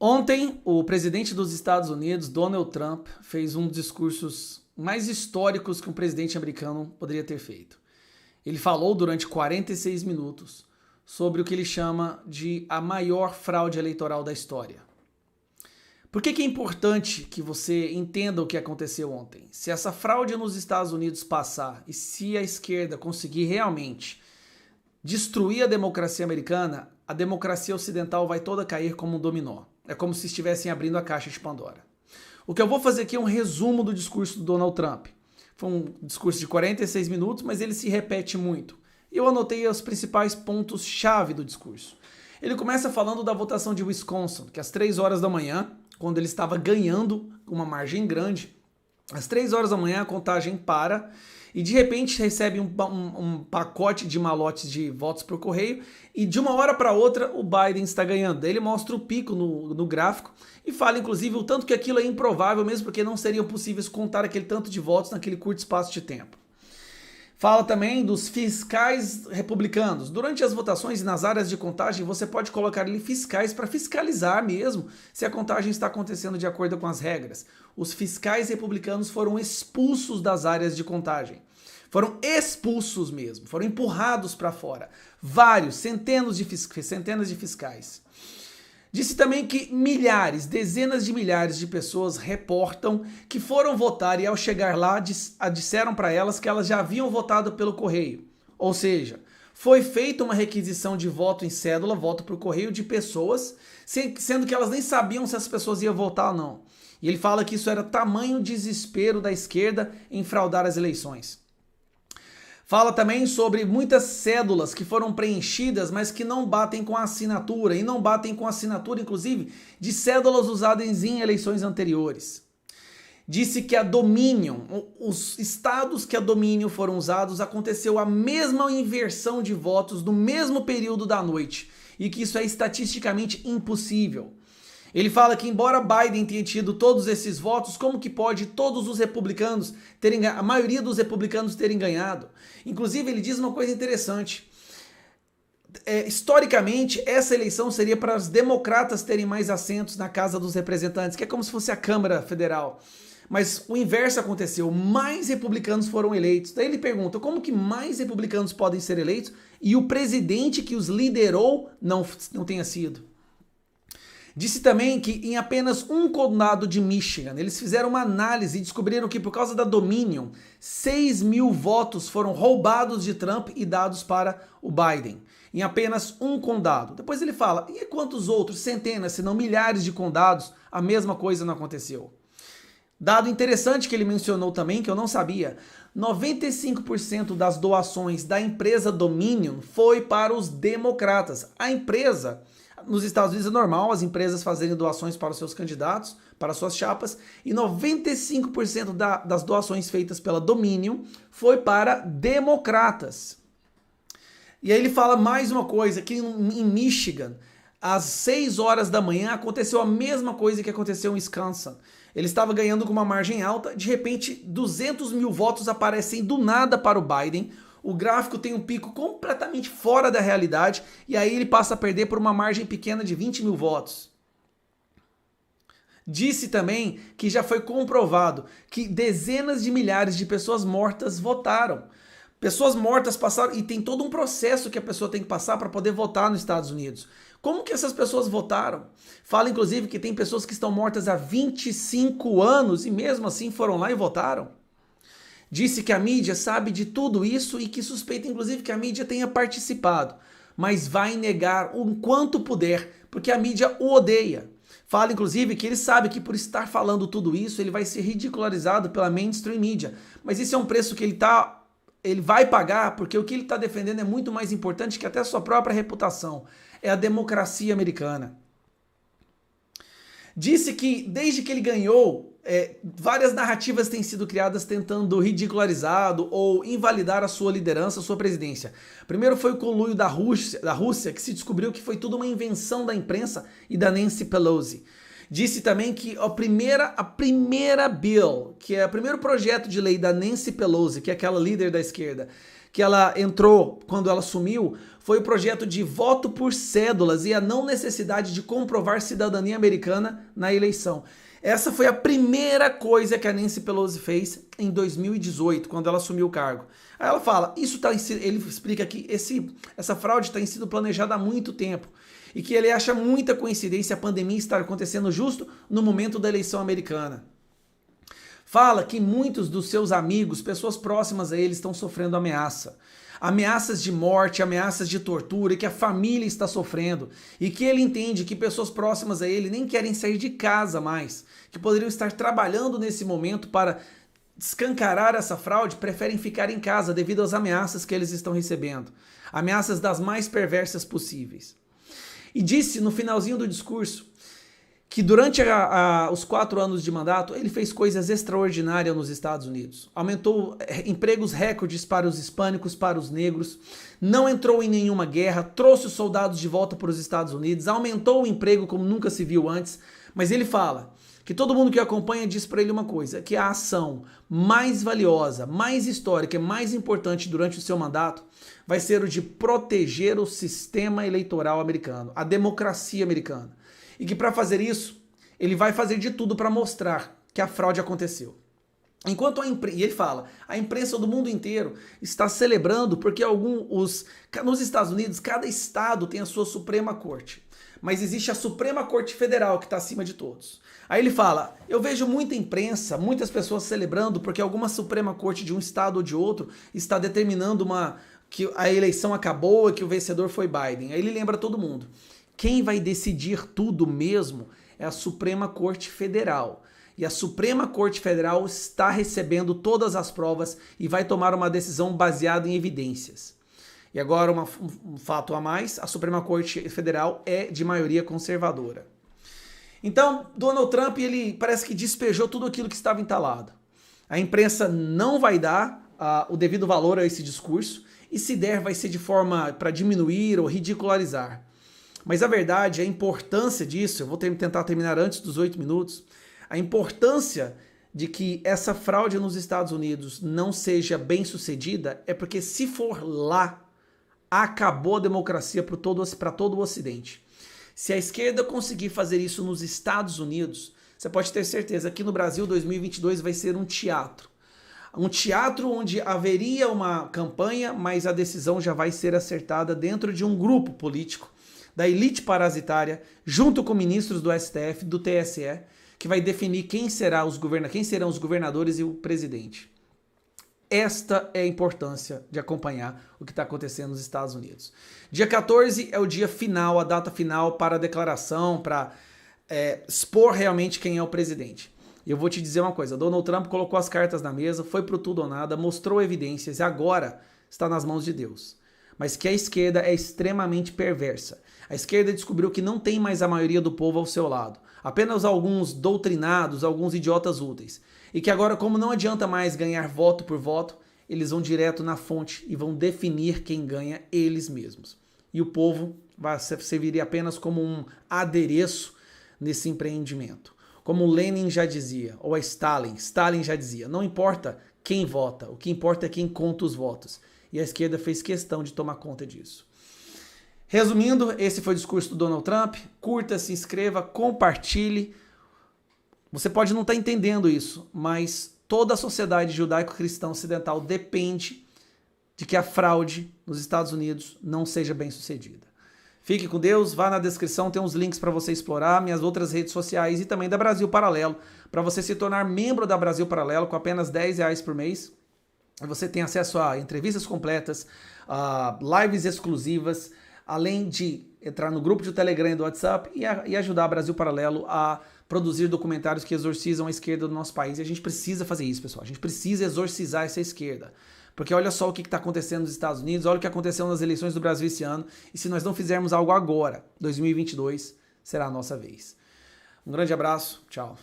Ontem, o presidente dos Estados Unidos, Donald Trump, fez um dos discursos mais históricos que um presidente americano poderia ter feito. Ele falou durante 46 minutos sobre o que ele chama de a maior fraude eleitoral da história. Por que é importante que você entenda o que aconteceu ontem? Se essa fraude nos Estados Unidos passar e se a esquerda conseguir realmente destruir a democracia americana, a democracia ocidental vai toda cair como um dominó. É como se estivessem abrindo a caixa de Pandora. O que eu vou fazer aqui é um resumo do discurso do Donald Trump. Foi um discurso de 46 minutos, mas ele se repete muito. Eu anotei os principais pontos-chave do discurso. Ele começa falando da votação de Wisconsin, que às 3 horas da manhã, quando ele estava ganhando uma margem grande, às 3 horas da manhã a contagem para e de repente recebe um pacote de malotes de votos por correio e de uma hora para outra o Biden está ganhando. Daí ele mostra o pico no gráfico e fala inclusive o tanto que aquilo é improvável mesmo porque não seriam possíveis contar aquele tanto de votos naquele curto espaço de tempo. Fala também dos fiscais republicanos. Durante as votações e nas áreas de contagem, você pode colocar ali fiscais para fiscalizar mesmo se a contagem está acontecendo de acordo com as regras. Os fiscais republicanos foram expulsos das áreas de contagem. Foram expulsos mesmo, foram empurrados para fora. Vários, centenas de fiscais. Disse também que dezenas de milhares de pessoas reportam que foram votar e ao chegar lá disseram para elas que elas já haviam votado pelo correio. Ou seja, foi feita uma requisição de voto em cédula, voto por correio de pessoas, sendo que elas nem sabiam se as pessoas iam votar ou não. E ele fala que isso era tamanho desespero da esquerda em fraudar as eleições. Fala também sobre muitas cédulas que foram preenchidas, mas que não batem com a assinatura, e não batem com a assinatura, inclusive, de cédulas usadas em eleições anteriores. Disse que a Dominion, os estados que a Dominion foram usados, aconteceu a mesma inversão de votos no mesmo período da noite, e que isso é estatisticamente impossível. Ele fala que embora Biden tenha tido todos esses votos, como que pode todos os republicanos a maioria dos republicanos terem ganhado? Inclusive ele diz uma coisa interessante. Historicamente, essa eleição seria para os democratas terem mais assentos na Casa dos Representantes, que é como se fosse a Câmara Federal. Mas o inverso aconteceu, mais republicanos foram eleitos. Daí ele pergunta, como que mais republicanos podem ser eleitos e o presidente que os liderou não tenha sido? Disse também que em apenas um condado de Michigan, eles fizeram uma análise e descobriram que por causa da Dominion, 6 mil votos foram roubados de Trump e dados para o Biden. Em apenas um condado. Depois ele fala, e quantos outros, centenas, se não milhares de condados, a mesma coisa não aconteceu. Dado interessante que ele mencionou também, que eu não sabia, 95% das doações da empresa Dominion foi para os democratas. A empresa... Nos Estados Unidos é normal as empresas fazerem doações para os seus candidatos, para suas chapas, e 95% das doações feitas pela Dominion foi para democratas. E aí ele fala mais uma coisa, que em Michigan, às 6 horas da manhã, aconteceu a mesma coisa que aconteceu em Wisconsin. Ele estava ganhando com uma margem alta, de repente 200 mil votos aparecem do nada para o Biden. O gráfico tem um pico completamente fora da realidade e aí ele passa a perder por uma margem pequena de 20 mil votos. Disse também que já foi comprovado que dezenas de milhares de pessoas mortas votaram. Pessoas mortas passaram e tem todo um processo que a pessoa tem que passar para poder votar nos Estados Unidos. Como que essas pessoas votaram? Fala inclusive que tem pessoas que estão mortas há 25 anos e mesmo assim foram lá e votaram. Disse que a mídia sabe de tudo isso e que suspeita inclusive que a mídia tenha participado, mas vai negar o quanto puder, porque a mídia o odeia. Fala inclusive que ele sabe que por estar falando tudo isso, ele vai ser ridicularizado pela mainstream mídia, mas isso é um preço que ele vai pagar, porque o que ele está defendendo é muito mais importante que até a sua própria reputação, é a democracia americana. Disse que desde que ele ganhou, várias narrativas têm sido criadas tentando ridicularizá-lo ou invalidar a sua liderança, a sua presidência. Primeiro foi o conluio da Rússia, que se descobriu que foi tudo uma invenção da imprensa e da Nancy Pelosi. Disse também que a primeira bill, que é o primeiro projeto de lei da Nancy Pelosi, que é aquela líder da esquerda, que ela entrou quando ela assumiu foi o projeto de voto por cédulas e a não necessidade de comprovar cidadania americana na eleição. Essa foi a primeira coisa que a Nancy Pelosi fez em 2018, quando ela assumiu o cargo. Aí ela fala, ele explica que essa fraude está sendo planejada há muito tempo e que ele acha muita coincidência a pandemia estar acontecendo justo no momento da eleição americana. Fala que muitos dos seus amigos, pessoas próximas a ele, estão sofrendo ameaças de morte, ameaças de tortura, e que a família está sofrendo, e que ele entende que pessoas próximas a ele nem querem sair de casa mais, que poderiam estar trabalhando nesse momento para escancarar essa fraude, preferem ficar em casa devido às ameaças que eles estão recebendo, ameaças das mais perversas possíveis. E disse no finalzinho do discurso que durante os 4 anos de mandato ele fez coisas extraordinárias nos Estados Unidos. Aumentou empregos recordes para os hispânicos, para os negros, não entrou em nenhuma guerra, trouxe os soldados de volta para os Estados Unidos, aumentou o emprego como nunca se viu antes, mas ele fala que todo mundo que acompanha diz para ele uma coisa, que a ação mais valiosa, mais histórica e mais importante durante o seu mandato vai ser o de proteger o sistema eleitoral americano, a democracia americana. E que para fazer isso, ele vai fazer de tudo para mostrar que a fraude aconteceu. Enquanto e ele fala, a imprensa do mundo inteiro está celebrando porque nos Estados Unidos, cada estado tem a sua Suprema Corte. Mas existe a Suprema Corte Federal que está acima de todos. Aí ele fala, eu vejo muita imprensa, muitas pessoas celebrando porque alguma Suprema Corte de um estado ou de outro está determinando que a eleição acabou e que o vencedor foi Biden. Aí ele lembra todo mundo. Quem vai decidir tudo mesmo é a Suprema Corte Federal. E a Suprema Corte Federal está recebendo todas as provas e vai tomar uma decisão baseada em evidências. E agora um fato a mais, a Suprema Corte Federal é de maioria conservadora. Então, Donald Trump, ele parece que despejou tudo aquilo que estava entalado. A imprensa não vai dar o devido valor a esse discurso, e se der vai ser de forma para diminuir ou ridicularizar. Mas a verdade, a importância disso, eu vou tentar terminar antes dos 8 minutos, a importância de que essa fraude nos Estados Unidos não seja bem sucedida é porque se for lá, acabou a democracia para todo o Ocidente. Se a esquerda conseguir fazer isso nos Estados Unidos, você pode ter certeza que no Brasil 2022 vai ser um teatro. Um teatro onde haveria uma campanha, mas a decisão já vai ser acertada dentro de um grupo político, da elite parasitária, junto com ministros do STF, do TSE, que vai definir quem serão os governadores e o presidente. Esta é a importância de acompanhar o que está acontecendo nos Estados Unidos. Dia 14 é o dia final, a data final para a declaração, para expor realmente quem é o presidente. E eu vou te dizer uma coisa, Donald Trump colocou as cartas na mesa, foi pro tudo ou nada, mostrou evidências e agora está nas mãos de Deus. Mas que a esquerda é extremamente perversa. A esquerda descobriu que não tem mais a maioria do povo ao seu lado. Apenas alguns doutrinados, alguns idiotas úteis. E que agora, como não adianta mais ganhar voto por voto, eles vão direto na fonte e vão definir quem ganha eles mesmos. E o povo serviria apenas como um adereço nesse empreendimento. Como Lenin já dizia, ou Stalin já dizia, não importa quem vota, o que importa é quem conta os votos. E a esquerda fez questão de tomar conta disso. Resumindo, esse foi o discurso do Donald Trump. Curta, se inscreva, compartilhe. Você pode não estar entendendo isso, mas toda a sociedade judaico-cristã ocidental depende de que a fraude nos Estados Unidos não seja bem sucedida. Fique com Deus, vá na descrição, tem uns links para você explorar, minhas outras redes sociais e também da Brasil Paralelo, para você se tornar membro da Brasil Paralelo com apenas R$10 por mês. Você tem acesso a entrevistas completas, a lives exclusivas, além de entrar no grupo de Telegram e do WhatsApp e ajudar a Brasil Paralelo a produzir documentários que exorcizam a esquerda do nosso país. E a gente precisa fazer isso, pessoal. A gente precisa exorcizar essa esquerda. Porque olha só o que está acontecendo nos Estados Unidos, olha o que aconteceu nas eleições do Brasil esse ano. E se nós não fizermos algo agora, 2022, será a nossa vez. Um grande abraço, tchau.